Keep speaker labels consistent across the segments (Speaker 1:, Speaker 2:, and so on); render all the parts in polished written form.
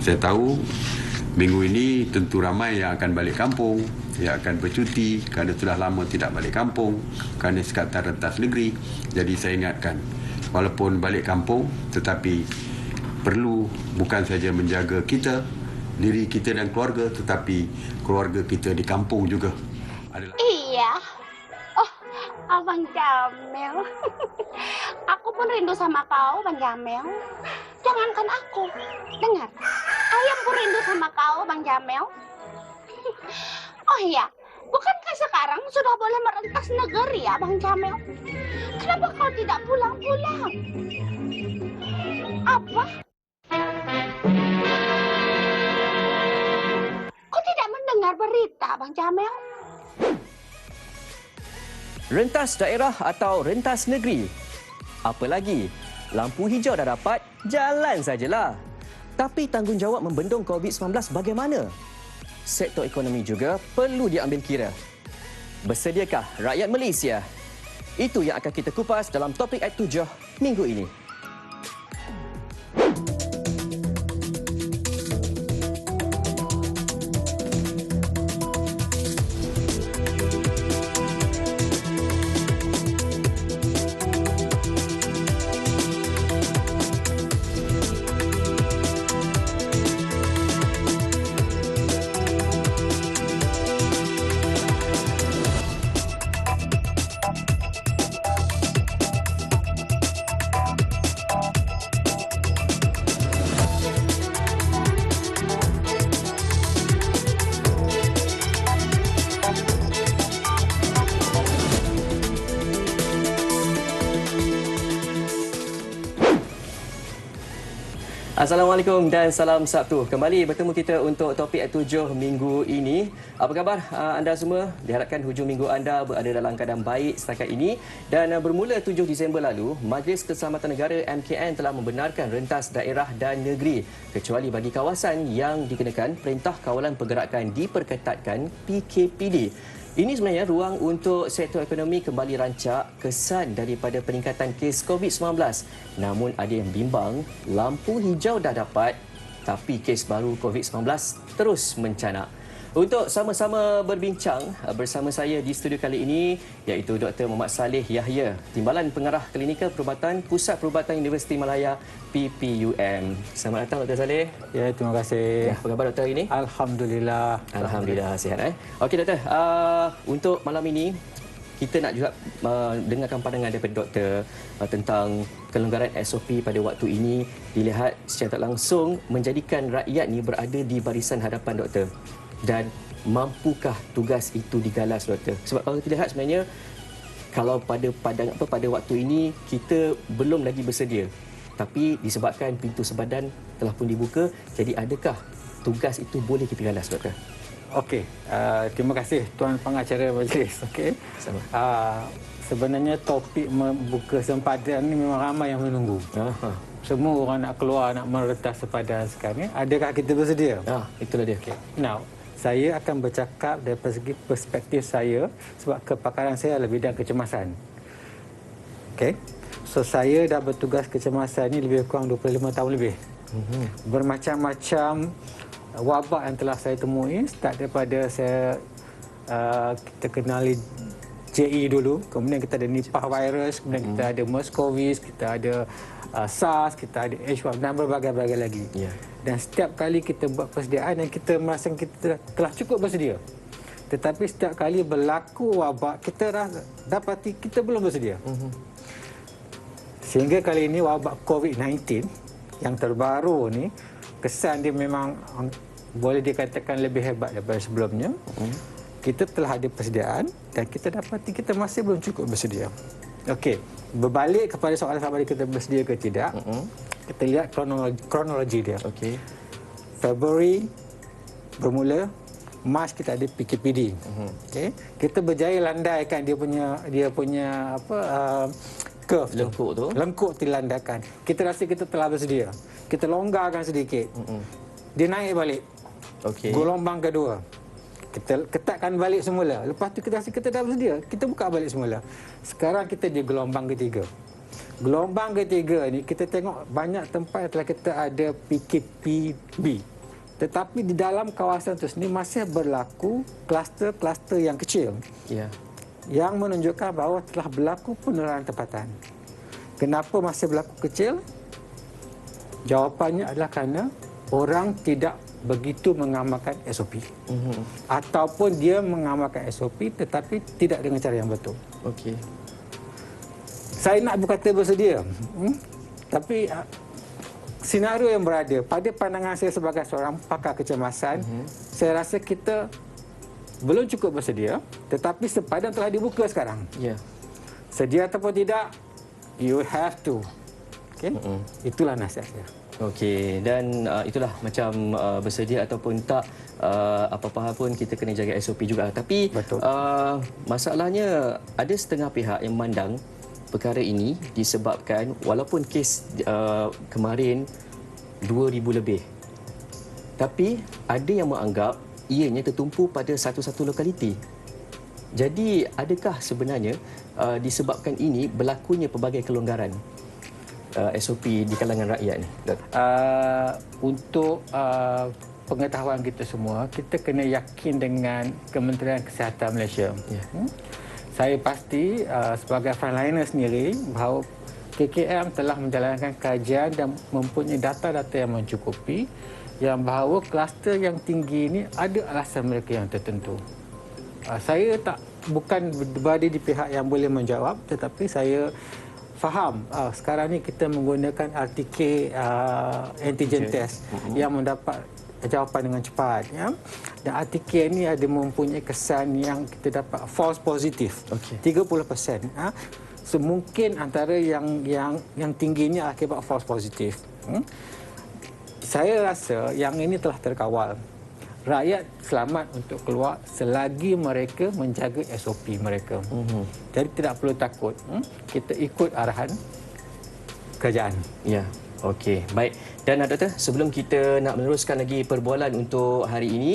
Speaker 1: Saya tahu minggu ini tentu ramai yang akan balik kampung, yang akan bercuti kerana sudah lama tidak balik kampung kerana sekatan rentas negeri. Jadi saya ingatkan, walaupun balik kampung tetapi perlu bukan saja menjaga kita, diri kita dan keluarga, tetapi keluarga kita di kampung juga adalah...
Speaker 2: Iya. Oh, Abang Jamil. Aku pun rindu sama kau, Bang Jamil. Jangankan aku. Dengar, ayam pun rindu sama kau, Bang Jamil. Oh iya, bukankah sekarang sudah boleh merentas negeri ya, Bang Jamil? Kenapa kau tidak pulang-pulang? Apa? Kau tidak mendengar berita, Bang Jamil?
Speaker 3: Rentas daerah atau rentas negeri? Apa lagi? Lampu hijau dah dapat, jalan sajalah. Tapi tanggungjawab membendung COVID-19 bagaimana? Sektor ekonomi juga perlu diambil kira. Bersediakah rakyat Malaysia? Itu yang akan kita kupas dalam topik Act 7 minggu ini. Assalamualaikum dan salam Sabtu. Kembali bertemu kita untuk topik 7 minggu ini. Apa khabar anda semua? Diharapkan hujung minggu anda berada dalam keadaan baik setakat ini. Dan bermula 7 Disember lalu, Majlis Keselamatan Negara MKN telah membenarkan rentas daerah dan negeri kecuali bagi kawasan yang dikenakan Perintah Kawalan Pergerakan Diperketatkan PKPD. Ini sebenarnya ruang untuk sektor ekonomi kembali rancak kesan daripada peningkatan kes COVID-19. Namun ada yang bimbang, lampu hijau dah dapat tapi kes baru COVID-19 terus mencanak. Untuk sama-sama berbincang bersama saya di studio kali ini iaitu Dr. Muhammad Saleh Yahya, Timbalan Pengarah Klinikal Perubatan Pusat Perubatan Universiti Malaya PPUM. Selamat datang Dr. Saleh.
Speaker 4: Ya, terima kasih.
Speaker 3: Apa khabar doktor ini?
Speaker 4: Alhamdulillah.
Speaker 3: Alhamdulillah sihat. Okey doktor, untuk malam ini kita nak juga dengarkan pandangan daripada doktor tentang kelonggaran SOP pada waktu ini dilihat secara tak langsung menjadikan rakyat ni berada di barisan hadapan doktor. Dan mampukah tugas itu digalas doktor? Sebab kalau kita lihat sebenarnya kalau pada waktu ini kita belum lagi bersedia. Tapi disebabkan pintu sebadan telah pun dibuka, jadi adakah tugas itu boleh kita galas doktor?
Speaker 4: Okey, terima kasih Tuan Pengacara Majlis. Okey.
Speaker 3: Sama.
Speaker 4: Sebenarnya topik membuka sempadan ni memang ramai yang menunggu. Semua orang nak keluar, nak merentas sempadan sekarang ni. Adakah kita bersedia?
Speaker 3: Itulah dia.
Speaker 4: Okay. Now, saya akan bercakap dari segi perspektif saya sebab kepakaran saya adalah bidang kecemasan. Okey. So, saya dah bertugas kecemasan ni lebih kurang 25 tahun lebih. Bermacam-macam wabak yang telah saya temui, start daripada kita kenali JE dulu, kemudian kita ada Nipah virus, kemudian kita ada MERS-CoV, kita ada SARS, kita ada H1 dan berbagai-bagai lagi. Dan setiap kali kita buat persediaan dan kita merasa kita telah cukup bersedia. Tetapi setiap kali berlaku wabak, kita dapati kita belum bersedia. Sehingga kali ini wabak COVID-19 yang terbaru ni, kesan dia memang boleh dikatakan lebih hebat daripada sebelumnya. Kita telah ada persediaan dan kita dapati kita masih belum cukup bersedia. Okey, berbalik kepada soalan sama ada kita bersedia ke tidak, kita lihat kronologi dia.
Speaker 3: Okey.
Speaker 4: Februari bermula, Mac kita ada PKPD. Okey, kita berjaya landaikan dia punya curve
Speaker 3: lengkuk tu.
Speaker 4: Lengkuk dilandakan. Kita rasa kita telah bersedia. Kita longgarkan sedikit. Dia naik balik.
Speaker 3: Okey.
Speaker 4: Gelombang kedua. Kita ketatkan balik semula. Lepas tu kita rasa kita dah bersedia. Kita buka balik semula. Sekarang kita di gelombang ketiga. Gelombang ketiga ni kita tengok banyak tempat yang telah kita ada PKPB. Tetapi di dalam kawasan itu sendiri masih berlaku kluster-kluster yang kecil.
Speaker 3: Ya.
Speaker 4: Yang menunjukkan bahawa telah berlaku penularan tempatan. Kenapa masih berlaku kecil? Jawapannya adalah kerana orang tidak begitu mengamalkan SOP. Ataupun dia mengamalkan SOP tetapi tidak dengan cara yang betul.
Speaker 3: Okey.
Speaker 4: Saya nak berkata bersedia. Tapi senario yang berada pada pandangan saya sebagai seorang pakar kecemasan, saya rasa kita belum cukup bersedia, tetapi sepadan telah dibuka sekarang.
Speaker 3: Ya.
Speaker 4: Sedia ataupun tidak, you have to. Okay? Itulah nasihat saya.
Speaker 3: Okey, dan itulah macam bersedia ataupun tak, apa-apa hal pun kita kena jaga SOP juga. Tapi masalahnya ada setengah pihak yang memandang perkara ini disebabkan walaupun kes kemarin 2,000 lebih, tapi ada yang menganggap ianya tertumpu pada satu-satu lokaliti. Jadi adakah sebenarnya disebabkan ini berlakunya pelbagai kelonggaran SOP di kalangan rakyat ni?
Speaker 4: Untuk pengetahuan kita semua, kita kena yakin dengan Kementerian Kesihatan Malaysia. Saya pasti sebagai frontliner sendiri bahawa KKM telah menjalankan kajian dan mempunyai data-data yang mencukupi yang bahawa kluster yang tinggi ini ada alasan mereka yang tertentu. Saya bukan berada di pihak yang boleh menjawab, tetapi saya faham sekarang ni kita menggunakan RTK antigen test yang mendapat jawapan dengan cepat, ya. Dan RTK ini ada mempunyai kesan yang kita dapat false positif, 30%. So mungkin antara yang tingginya akibat false positif. Saya rasa yang ini telah terkawal. Rakyat selamat untuk keluar selagi mereka menjaga SOP mereka. Jadi tidak perlu takut. Kita ikut arahan kerajaan.
Speaker 3: Ya. Okey, baik. Dan Doktor, sebelum kita nak meneruskan lagi perbualan untuk hari ini,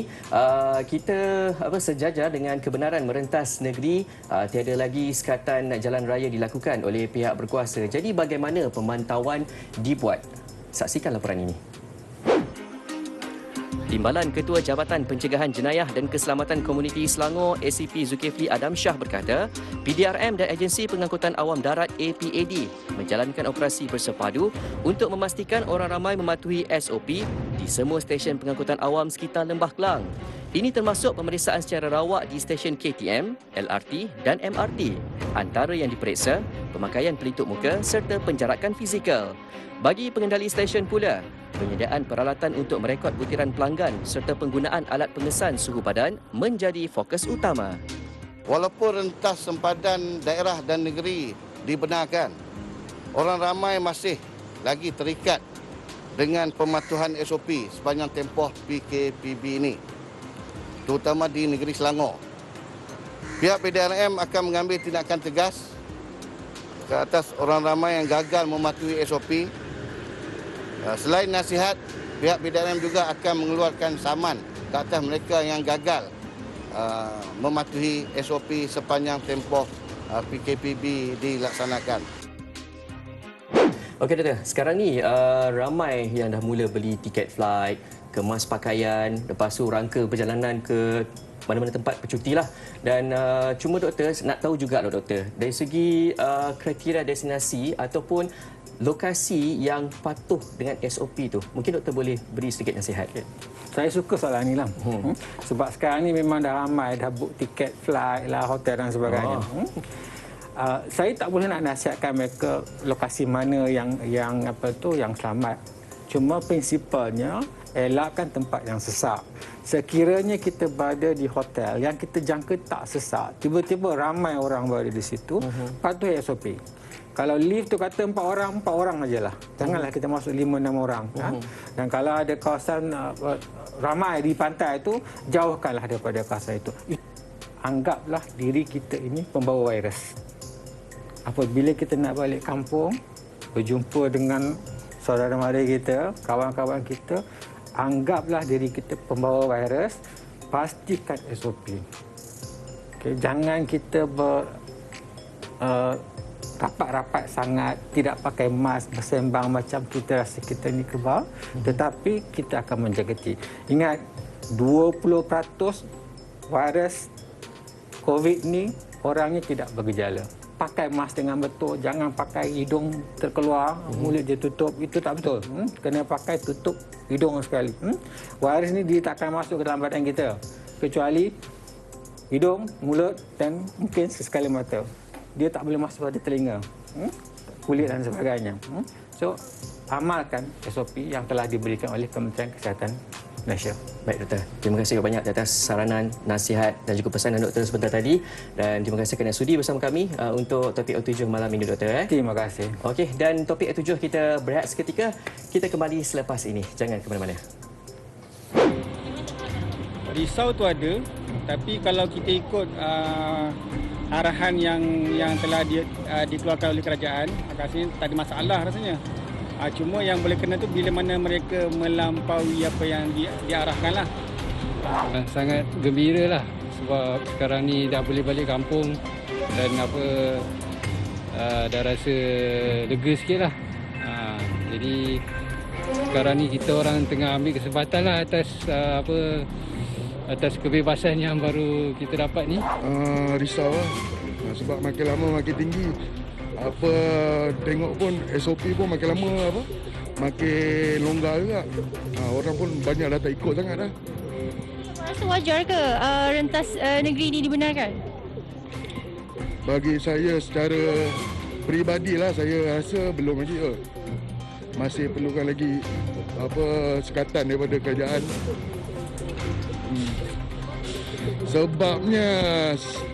Speaker 3: kita sejajar dengan kebenaran merentas negeri, tiada lagi sekatan jalan raya dilakukan oleh pihak berkuasa. Jadi bagaimana pemantauan dibuat? Saksikan laporan ini. Timbalan Ketua Jabatan Pencegahan Jenayah dan Keselamatan Komuniti Selangor ACP Zulkifli Adam Shah berkata, PDRM dan Agensi Pengangkutan Awam Darat APAD menjalankan operasi bersepadu untuk memastikan orang ramai mematuhi SOP di semua stesen pengangkutan awam sekitar Lembah Kelang. Ini termasuk pemeriksaan secara rawak di stesen KTM, LRT dan MRT. Antara yang diperiksa, pemakaian pelitup muka serta penjarakan fizikal. Bagi pengendali stesen pula, penyediaan peralatan untuk merekod butiran pelanggan serta penggunaan alat pengesan suhu badan menjadi fokus utama.
Speaker 5: Walaupun rentas sempadan daerah dan negeri dibenarkan, orang ramai masih lagi terikat dengan pematuhan SOP sepanjang tempoh PKPB ini, terutama di negeri Selangor. Pihak PDRM akan mengambil tindakan tegas ke atas orang ramai yang gagal mematuhi SOP. Selain nasihat, pihak PDRM juga akan mengeluarkan saman ke atas mereka yang gagal mematuhi SOP sepanjang tempoh PKPB dilaksanakan.
Speaker 3: Okey Doktor, sekarang ni ramai yang dah mula beli tiket flight, kemas pakaian, lepas tu rangka perjalanan ke mana-mana tempat bercuti lah. Dan cuma Doktor nak tahu juga Doktor, dari segi kriteria destinasi ataupun lokasi yang patuh dengan SOP tu, mungkin Doktor boleh beri sedikit nasihat.
Speaker 4: Saya suka soalan ni lah. Sebab sekarang ni memang dah ramai dah book tiket flight lah, hotel dan sebagainya. Saya tak boleh nak nasihatkan mereka lokasi mana yang selamat. Cuma prinsipalnya elakkan tempat yang sesak. Sekiranya kita berada di hotel yang kita jangka tak sesak, tiba-tiba ramai orang berada di situ, patuhi SOP. Kalau lift tu kata 4 orang ajalah. Janganlah kita masuk 5-6 orang. Dan kalau ada kawasan ramai di pantai itu, jauhkanlah daripada kawasan itu. Anggaplah diri kita ini pembawa virus. Apabila kita nak balik kampung, berjumpa dengan saudara mara kita, kawan-kawan kita, anggaplah diri kita pembawa virus, pastikan SOP. Okay, jangan kita rapat-rapat sangat, tidak pakai mask, bersembang macam kita rasa kita ni kebal, tetapi kita akan menjagati. Ingat, 20% virus COVID ni orangnya tidak bergejala. Pakai mask dengan betul, jangan pakai hidung terkeluar, mulut dia tutup, itu tak betul. Kena pakai tutup hidung sekali. Virus ni dia tak akan masuk ke dalam badan kita, kecuali hidung, mulut dan mungkin sesekali mata. Dia tak boleh masuk pada telinga, kulit dan sebagainya. So, amalkan SOP yang telah diberikan oleh Kementerian Kesihatan Malaysia.
Speaker 3: Baik doktor, terima kasih banyak atas saranan, nasihat dan juga pesanan doktor sebentar tadi, dan terima kasih kerana sudi bersama kami untuk topik A7 malam ini doktor.
Speaker 4: Terima kasih.
Speaker 3: Okey, dan topik A7 kita berehat seketika. Kita kembali selepas ini. Jangan ke mana-mana.
Speaker 6: Risau tu ada, tapi kalau kita ikut arahan yang telah dikeluarkan oleh kerajaan, rasanya tak ada masalah rasanya. Cuma yang boleh kena tu bila mana mereka melampaui apa yang diarahkan lah.
Speaker 7: Sangat gembira lah sebab sekarang ni dah boleh balik kampung dan dah rasa lega sikit lah. Jadi sekarang ni kita orang tengah ambil kesempatan lah atas kebebasan yang baru kita dapat ni.
Speaker 8: Risau lah sebab makin lama makin tinggi. Tengok pun SOP pun makin lama makin longgar juga. Orang pun banyak dah tak ikut sangat dah.
Speaker 9: Rasa wajar ke rentas negeri ini dibenarkan?
Speaker 8: Bagi saya secara peribadi lah, saya rasa belum lagi. Masih perlukan lagi sekatan daripada kerajaan. Sebabnya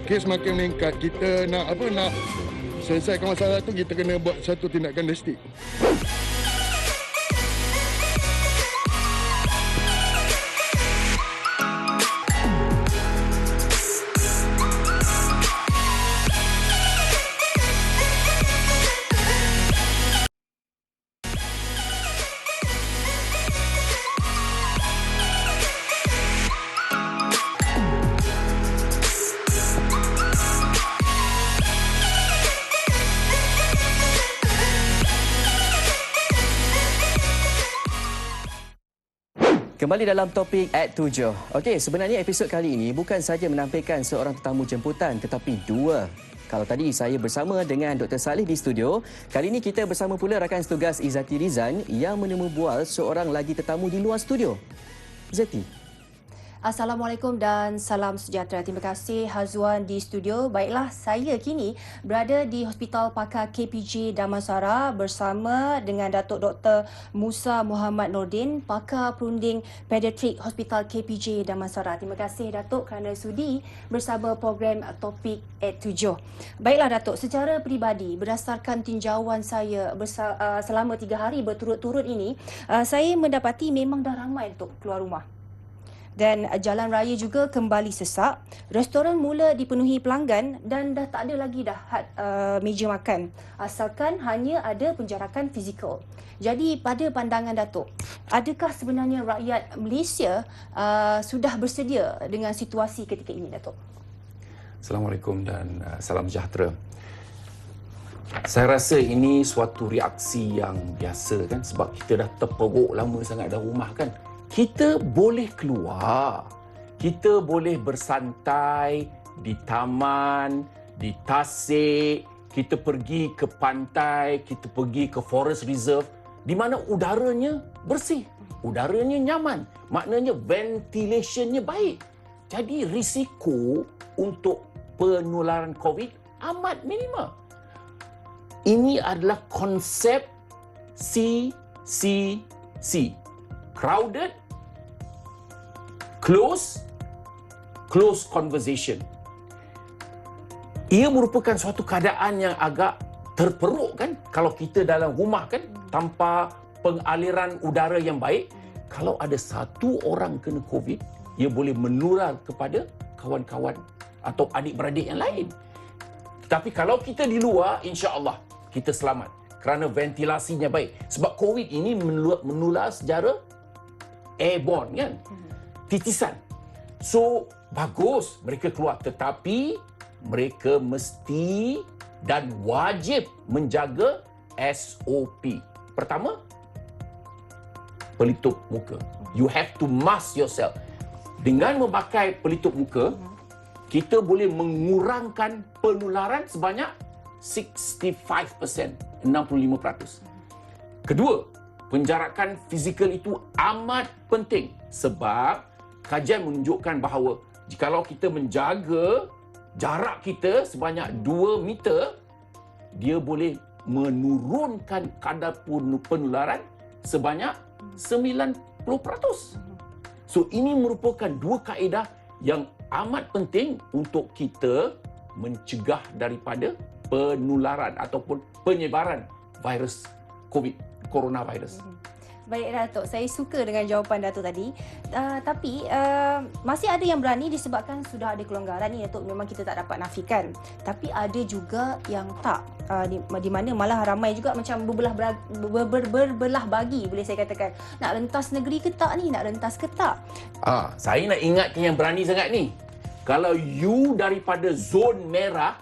Speaker 8: kes makin meningkat, kita nak selesaikan masalah tu, kita kena buat satu tindakan drastik.
Speaker 3: Kembali dalam topik At 7. Okey, sebenarnya episod kali ini bukan saja menampilkan seorang tetamu jemputan tetapi dua. Kalau tadi saya bersama dengan Dr. Salih di studio, kali ini kita bersama pula rakan setugas Izzati Rizan yang menemu bual seorang lagi tetamu di luar studio. Izzati.
Speaker 10: Assalamualaikum dan salam sejahtera. Terima kasih Hazwan di studio. Baiklah, saya kini berada di Hospital Pakar KPJ Damansara bersama dengan Datuk Dr. Musa Muhammad Nordin, Pakar Perunding Pediatrik Hospital KPJ Damansara. Terima kasih Datuk kerana sudi bersama program Topik At 7. Baiklah Datuk, secara peribadi berdasarkan tinjauan saya selama 3 hari berturut-turut ini, saya mendapati memang dah ramai untuk keluar rumah. Dan jalan raya juga kembali sesak, restoran mula dipenuhi pelanggan dan dah tak ada lagi meja makan, asalkan hanya ada penjarakan fizikal. Jadi pada pandangan Datuk, adakah sebenarnya rakyat Malaysia sudah bersedia dengan situasi ketika ini Datuk?
Speaker 11: Assalamualaikum dan salam sejahtera. Saya rasa ini suatu reaksi yang biasa kan, sebab kita dah terperuk lama sangat dalam rumah kan. Kita boleh keluar, kita boleh bersantai di taman, di tasik, kita pergi ke pantai, kita pergi ke forest reserve di mana udaranya bersih, udaranya nyaman, maknanya ventilationnya baik. Jadi risiko untuk penularan COVID amat minima. Ini adalah konsep CCC. Crowded, close conversation. Ia merupakan suatu keadaan yang agak terperuk kan, kalau kita dalam rumah kan, tanpa pengaliran udara yang baik. Kalau ada satu orang kena COVID, ia boleh menular kepada kawan-kawan atau adik-beradik yang lain. Tapi kalau kita di luar, insya-Allah kita selamat kerana ventilasinya baik. Sebab COVID ini menular secara airborne kan, titisan. So bagus mereka keluar, tetapi mereka mesti dan wajib menjaga SOP. Pertama, pelitup muka. You have to mask yourself. Dengan memakai pelitup muka, kita boleh mengurangkan penularan sebanyak 65%, 65%. Kedua, penjarakan fizikal itu amat penting sebab kajian menunjukkan bahawa jikalau kita menjaga jarak kita sebanyak 2 meter, dia boleh menurunkan kadar penularan sebanyak 90%. So ini merupakan dua kaedah yang amat penting untuk kita mencegah daripada penularan ataupun penyebaran virus coronavirus.
Speaker 10: Baik Datuk, saya suka dengan jawapan Datuk tadi. Tapi masih ada yang berani disebabkan sudah ada kelonggaran ni Datuk, memang kita tak dapat nafikan. Tapi ada juga yang tak. Di mana malah ramai juga macam berbelah bagi, boleh saya katakan. Nak rentas negeri ke tak ni? Nak rentas ke tak?
Speaker 11: Saya nak ingatkan yang berani sangat ni. Kalau you daripada zon merah,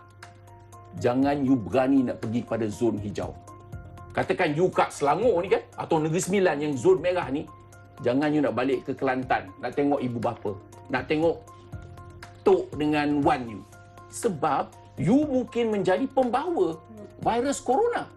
Speaker 11: jangan you berani nak pergi kepada zon hijau. Katakan you kat Selangor ni kan, atau Negeri Sembilan yang zon merah ni, jangan you nak balik ke Kelantan, nak tengok ibu bapa, nak tengok tok dengan wan you. Sebab you mungkin menjadi pembawa virus corona.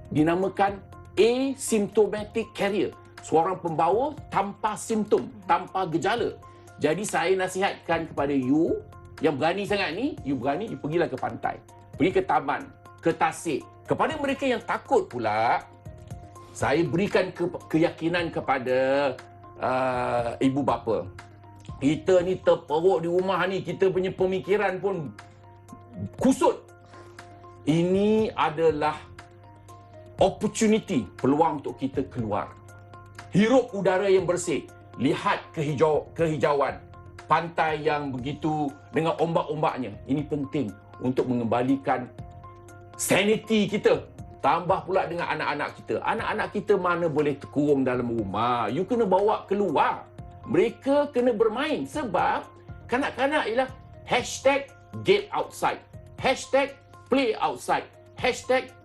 Speaker 11: Dinamakan asymptomatic carrier. Seorang pembawa tanpa simptom, tanpa gejala. Jadi saya nasihatkan kepada you yang berani sangat ni, you pergilah ke pantai. Pergi ke taman, ke tasik. Kepada mereka yang takut pula, saya berikan keyakinan kepada ibu bapa. Kita ni terperuk di rumah ni, kita punya pemikiran pun kusut. Ini adalah opportunity, peluang untuk kita keluar. Hirup udara yang bersih, lihat kehijauan, pantai yang begitu dengan ombak-ombaknya. Ini penting untuk mengembalikan sanity kita. Tambah pula dengan anak-anak kita. Anak-anak kita mana boleh terkurung dalam rumah. You kena bawa keluar. Mereka kena bermain. Sebab kanak-kanak ialah #get outside, #play outside,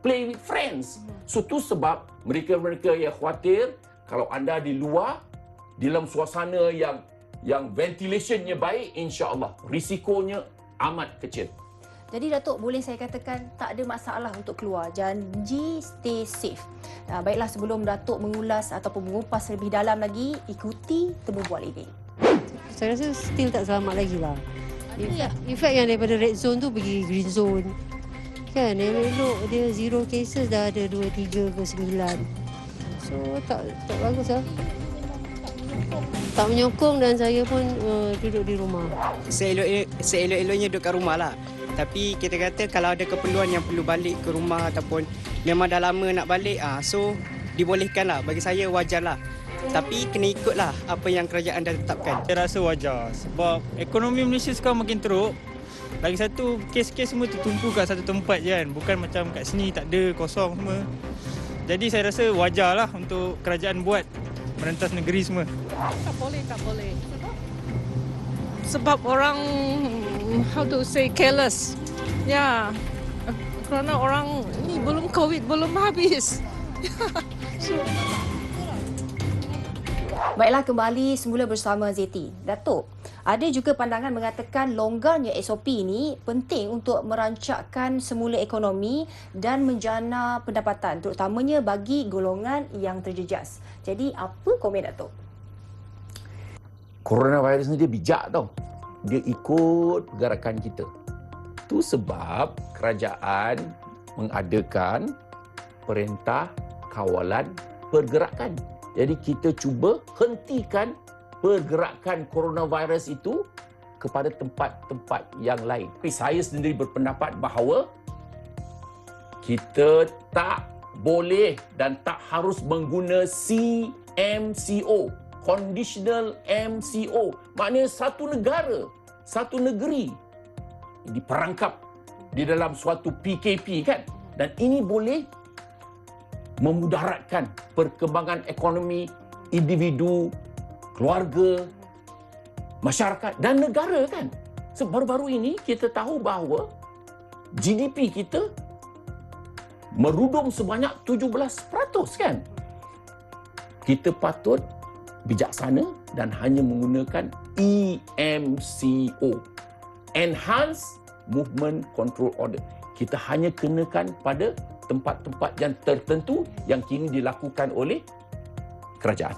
Speaker 11: #play with friends. So tu sebab mereka-mereka yang khawatir kalau anda di luar dalam suasana yang ventilationnya baik, insya-Allah risikonya amat kecil.
Speaker 10: Jadi Datuk, boleh saya katakan tak ada masalah untuk keluar. Janji stay safe. Baiklah, sebelum Datuk mengulas ataupun mengupas lebih dalam lagi, ikuti Temu Bual ini.
Speaker 12: Saya rasa still tak selamat lagi lah. In fact yang daripada red zone tu pergi green zone. Kan, elok dia 0 cases dah ada 2, 3 ke 9. So tak bagus lah. Tak menyokong dan saya pun duduk di rumah.
Speaker 13: Seelok-eloknya duduk kat rumah lah. Tapi kita kata kalau ada keperluan yang perlu balik ke rumah ataupun memang dah lama nak balik, so dibolehkan lah. Bagi saya wajar lah. Tapi kena ikutlah apa yang kerajaan dah tetapkan.
Speaker 6: Saya rasa wajar sebab ekonomi Malaysia sekarang makin teruk. Lagi satu, kes-kes semua tertumpu kat satu tempat je kan. Bukan macam kat sini tak ada, kosong semua. Jadi saya rasa wajar lah untuk kerajaan buat merentas negeri semua.
Speaker 14: Tak boleh. Sebab orang, how to say, careless. Ya, kerana orang ni belum COVID, belum habis.
Speaker 10: Baiklah, kembali semula bersama Zeti. Datuk, ada juga pandangan mengatakan longgarnya SOP ini penting untuk merancakkan semula ekonomi dan menjana pendapatan, terutamanya bagi golongan yang terjejas. Jadi, apa komen Datuk?
Speaker 11: Coronavirus ni dia bijak tau. Dia ikut pergerakan kita. Itu sebab kerajaan mengadakan Perintah Kawalan Pergerakan. Jadi kita cuba hentikan pergerakan coronavirus itu kepada tempat-tempat yang lain. Tapi saya sendiri berpendapat bahawa kita tak boleh dan tak harus mengguna CMCO, Conditional MCO. Maknanya satu negara, satu negeri diperangkap di dalam suatu PKP kan. Dan ini boleh memudaratkan perkembangan ekonomi individu, keluarga, masyarakat dan negara kan. Sebab baru-baru ini kita tahu bahawa GDP kita merudum sebanyak 17% kan? Kita patut bijaksana dan hanya menggunakan EMCO, Enhanced Movement Control Order. Kita hanya kenakan pada tempat-tempat yang tertentu yang kini dilakukan oleh kerajaan.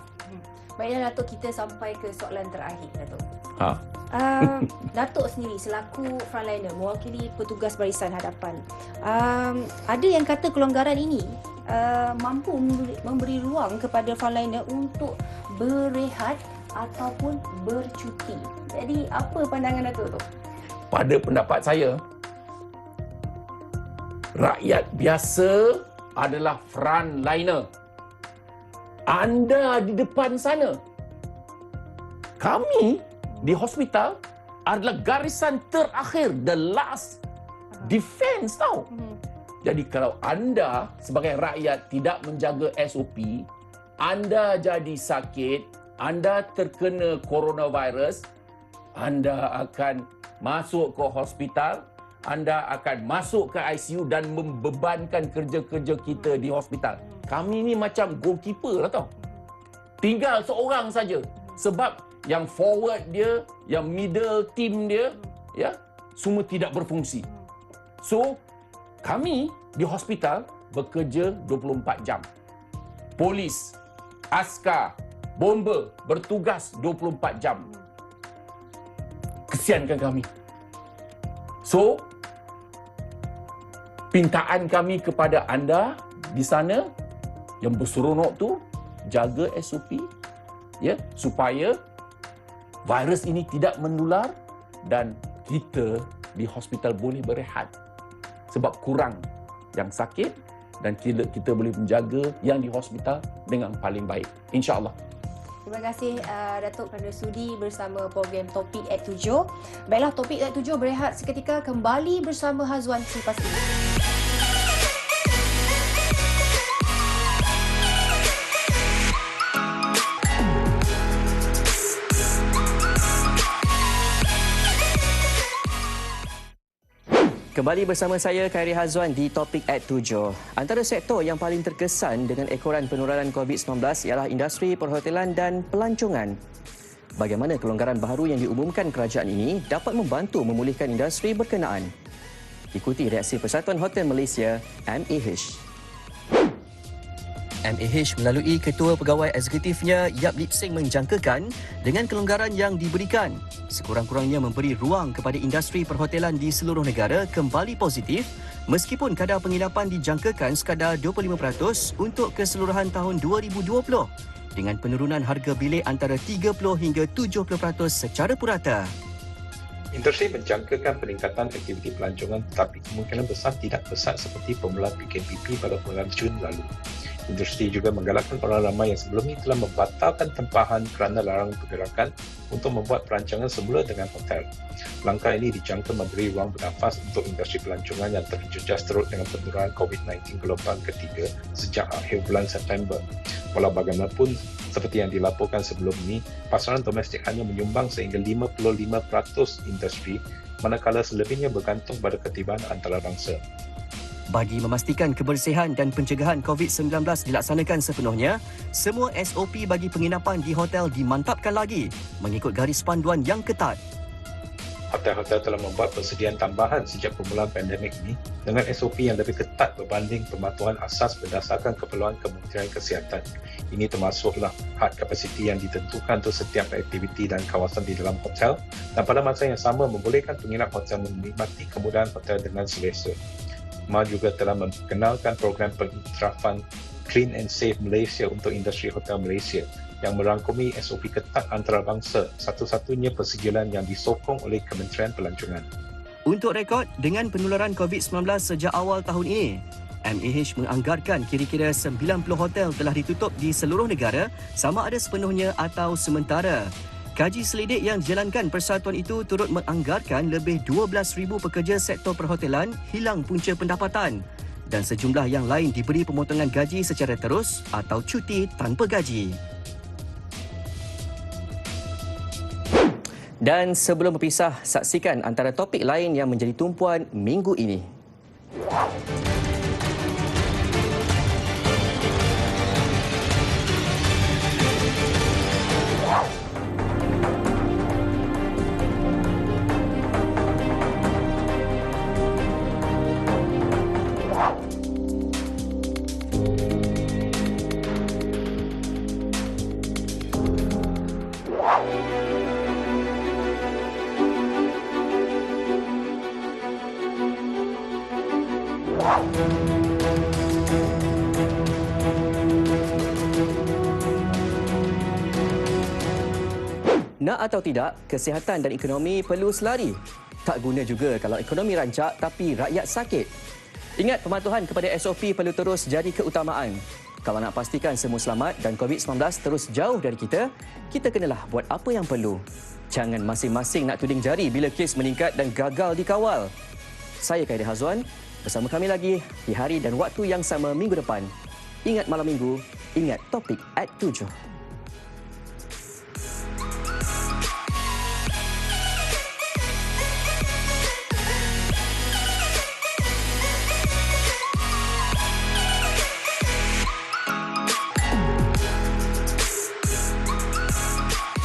Speaker 10: Baiklah Datuk, kita sampai ke soalan terakhir Datuk. Datuk sendiri selaku frontliner mewakili petugas barisan hadapan, ada yang kata kelonggaran ini mampu memberi ruang kepada frontliner untuk berehat ataupun bercuti. Jadi apa pandangan Datuk tu?
Speaker 11: Pada pendapat saya, rakyat biasa adalah frontliner. Anda di depan sana. Kami di hospital adalah garisan terakhir, the last defense tau. Jadi kalau anda sebagai rakyat tidak menjaga SOP, anda jadi sakit, anda terkena coronavirus, anda akan masuk ke hospital, anda akan masuk ke ICU dan membebankan kerja-kerja kita di hospital. Kami ni macam goalkeeper lah tau. Tinggal seorang saja. Sebab yang forward dia, yang middle team dia, ya, semua tidak berfungsi. So, kami di hospital bekerja 24 jam. Polis, askar, bomber bertugas 24 jam. Kesiankan kami. So, pintaan kami kepada anda di sana yang berseronok tu, jaga SOP, ya, supaya virus ini tidak menular dan kita di hospital boleh berehat. Sebab kurang yang sakit dan kita boleh menjaga yang di hospital dengan paling baik. InsyaAllah.
Speaker 10: Terima kasih Datuk kerana sudi bersama program Topik at 7. Baiklah, Topik at 7 berehat seketika, kembali bersama Hazwan selepas ini.
Speaker 3: Kembali bersama saya, Khairi Hazwan di Topik at 7. Antara sektor yang paling terkesan dengan ekoran penularan COVID-19 ialah industri perhotelan dan pelancongan. Bagaimana kelonggaran baharu yang diumumkan kerajaan ini dapat membantu memulihkan industri berkenaan? Ikuti reaksi Persatuan Hotel Malaysia, MAH. MAH melalui Ketua Pegawai Eksekutifnya Yap Lip Sing menjangkakan dengan kelonggaran yang diberikan, sekurang-kurangnya memberi ruang kepada industri perhotelan di seluruh negara kembali positif meskipun kadar penginapan dijangkakan sekadar 25% untuk keseluruhan tahun 2020 dengan penurunan harga bilik antara 30 hingga 70% secara purata.
Speaker 15: Industri menjangkakan peningkatan aktiviti pelancongan tetapi kemungkinan besar tidak pesat seperti permulaan PKPP pada bulan Jun lalu. Industri juga menggalakkan orang ramai yang sebelum ini telah membatalkan tempahan kerana larangan pergerakan untuk membuat perancangan semula dengan hotel. Langkah ini dijangka memberi ruang bernafas untuk industri pelancongan yang terjejas teruk dengan penurunan COVID-19 gelombang ketiga sejak akhir bulan September. Walau bagaimanapun, seperti yang dilaporkan sebelum ini, pasaran domestik hanya menyumbang sehingga 55% industri, manakala selebihnya bergantung pada ketibaan antarabangsa.
Speaker 3: Bagi memastikan kebersihan dan pencegahan COVID-19 dilaksanakan sepenuhnya, semua SOP bagi penginapan di hotel dimantapkan lagi mengikut garis panduan yang ketat.
Speaker 15: Hotel-hotel telah membuat persediaan tambahan sejak permulaan pandemik ini dengan SOP yang lebih ketat berbanding pematuhan asas berdasarkan keperluan Kementerian Kesihatan. Ini termasuklah had kapasiti yang ditentukan untuk setiap aktiviti dan kawasan di dalam hotel dan pada masa yang sama membolehkan penginap hotel menikmati kemudahan hotel dengan selesa. MA juga telah memperkenalkan program penterafan Clean and Safe Malaysia untuk industri hotel Malaysia yang merangkumi SOP ketat antarabangsa, satu-satunya persigilan yang disokong oleh Kementerian Pelancongan.
Speaker 3: Untuk rekod, dengan penularan COVID-19 sejak awal tahun ini, MAH menganggarkan kira-kira 90 hotel telah ditutup di seluruh negara, sama ada sepenuhnya atau sementara. Kaji selidik yang dijalankan persatuan itu turut menganggarkan lebih 12,000 pekerja sektor perhotelan hilang punca pendapatan dan sejumlah yang lain diberi pemotongan gaji secara terus atau cuti tanpa gaji. Dan sebelum berpisah, saksikan antara topik lain yang menjadi tumpuan minggu ini. Nak atau tidak, kesihatan dan ekonomi perlu selari. Tak guna juga kalau ekonomi rancak tapi rakyat sakit. Ingat, pematuhan kepada SOP perlu terus jadi keutamaan. Kalau nak pastikan semua selamat dan COVID-19 terus jauh dari kita, kita kenalah buat apa yang perlu. Jangan masing-masing nak tuding jari bila kes meningkat dan gagal dikawal. Saya Khairy Hazwan, bersama kami lagi di hari dan waktu yang sama minggu depan. Ingat malam minggu, ingat topik at 7.